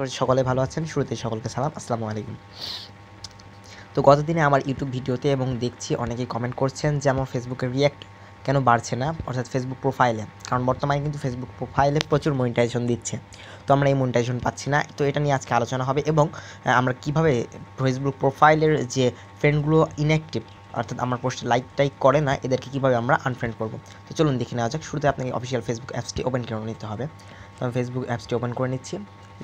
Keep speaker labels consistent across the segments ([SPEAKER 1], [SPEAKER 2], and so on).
[SPEAKER 1] করি সকলে ভালো আছেন। শুরুতেই সকলকে সালাম, আসসালামু আলাইকুম। তো গত দিনে আমার ইউটিউব ভিডিওতে এবং দেখছি অনেকেই কমেন্ট করছেন যে আমার ফেসবুকের রিয়্যাক্ট কেন বাড়ছে না, অর্থাৎ ফেসবুক প্রোফাইলে। কারণ বর্তমানে কিন্তু ফেসবুক প্রোফাইলে প্রচুর মনিটাইজেশন দিচ্ছে, তো আমরা এই মনিটাইজেশন পাচ্ছি না। তো এটা নিয়ে আজকে আলোচনা হবে এবং আমরা কীভাবে ফেসবুক প্রোফাইলের যে ফ্রেন্ডগুলো ইনঅ্যাক্টিভ, অর্থাৎ আমার পোস্টে লাইক টাইক করে না, এদেরকে কীভাবে আমরা আনফ্রেন্ড করবো। তো চলুন দেখে নেওয়া যাক। শুরুতে আপনাকে অফিসিয়াল ফেসবুক অ্যাপসটি ওপেন করে নিতে হবে। তো আমি ফেসবুক অ্যাপসটি ওপেন করে নিচ্ছি।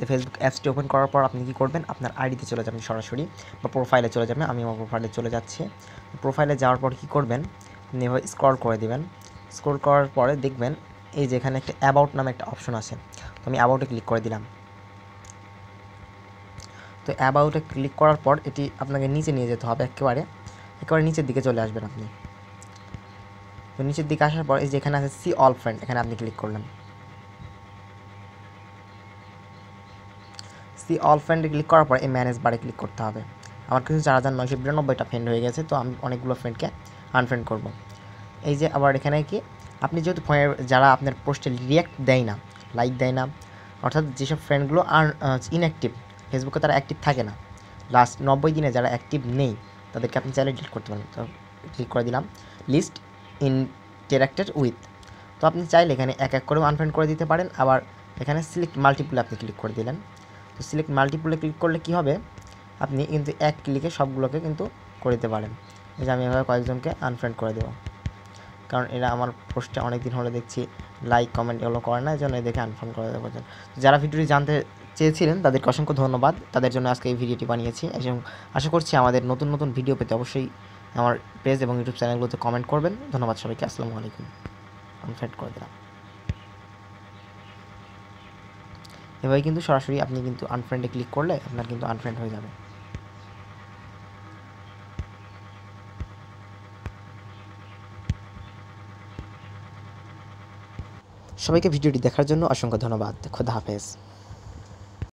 [SPEAKER 1] ফেসবুক অ্যাপসটি ওপেন করার পর আপনি কী করবেন, আপনার আইডিতে চলে যাবেন সরাসরি, বা প্রোফাইলে চলে যাবেন। আমি আমার প্রোফাইলে চলে যাচ্ছি। প্রোফাইলে যাওয়ার পর কী করবেন, আপনি এভাবে স্ক্রল করে দেবেন। স্ক্রল করার পরে দেখবেন এই যে এখানে একটা অ্যাবাউট নামে একটা অপশন আছে। তো আমি অ্যাবাউটে ক্লিক করে দিলাম। তো অ্যাবাউটে ক্লিক করার পর এটি আপনাকে নিচে নিয়ে যেতে হবে, একেবারে নিচের দিকে চলে আসবেন আপনি। তো নিচের দিকে আসার পর এই যে এখানে আছে সি অল ফ্রেন্ড, এখানে আপনি ক্লিক করলেন। সি অল ফ্রেন্ডে ক্লিক করার পর এই ম্যানেজ বারে ক্লিক করতে হবে। আমার কিছু 4992টা ফ্রেন্ড হয়ে গেছে, তো আমি অনেকগুলো ফ্রেন্ডকে আনফ্রেন্ড করব। এই যে আবার এখানে কি, আপনি যেহেতু যারা আপনার পোস্টে রিয়াক্ট দেয় না, লাইক দেয় না, অর্থাৎ যেসব ফ্রেন্ডগুলো ইনঅ্যাক্টিভ, ফেসবুকে তারা অ্যাক্টিভ থাকে না, লাস্ট 90 দিনে যারা অ্যাক্টিভ নেই, তাদেরকে আপনি চাইলে ডিলিট করতে পারেন। তো ক্লিক করে দিলাম লিস্ট ইন্টারেক্টেড উইথ। তো আপনি চাইলে এখানে এক এক করেও আনফ্রেন্ড করে দিতে পারেন। আবার এখানে সিলেক্ট মাল্টিপুলে আপনি ক্লিক করে দিলেন। তো সিলেক্ট মাল্টিপুলে ক্লিক করলে কী হবে, আপনি কিন্তু এক ক্লিকে সবগুলোকে কিন্তু করে দিতে পারেন। এই যে আমি এভাবে কয়েকজনকে আনফ্রেন্ড করে দেবো, কারণ এরা আমার পোস্টে অনেক দিন হলে দেখছি লাইক কমেন্ট এগুলো করে না, এই জন্য এদেরকে আনফ্রেন্ড করে দেবো। যারা ভিডিওটি জানতে চেয়েছিলেন তাদেরকে অসংখ্য ধন্যবাদ, তাদের জন্য আজকে এই ভিডিওটি বানিয়েছি। এবং আশা করছি আমাদের নতুন নতুন ভিডিও পেতে অবশ্যই আমার পেজ এবং ইউটিউব চ্যানেলগুলোতে কমেন্ট করবেন। ধন্যবাদ সবাইকে, আসসালামু আলাইকুম। আনফ্রেন্ড করে দিলাম। এভাবে কিন্তু সরাসরি আপনি কিন্তু আনফ্রেন্ডে ক্লিক করলে আপনার কিন্তু আনফ্রেন্ড হয়ে যাবে। সবাইকে ভিডিওটি দেখার জন্য অসংখ্য ধন্যবাদ। খোদা হাফেজ।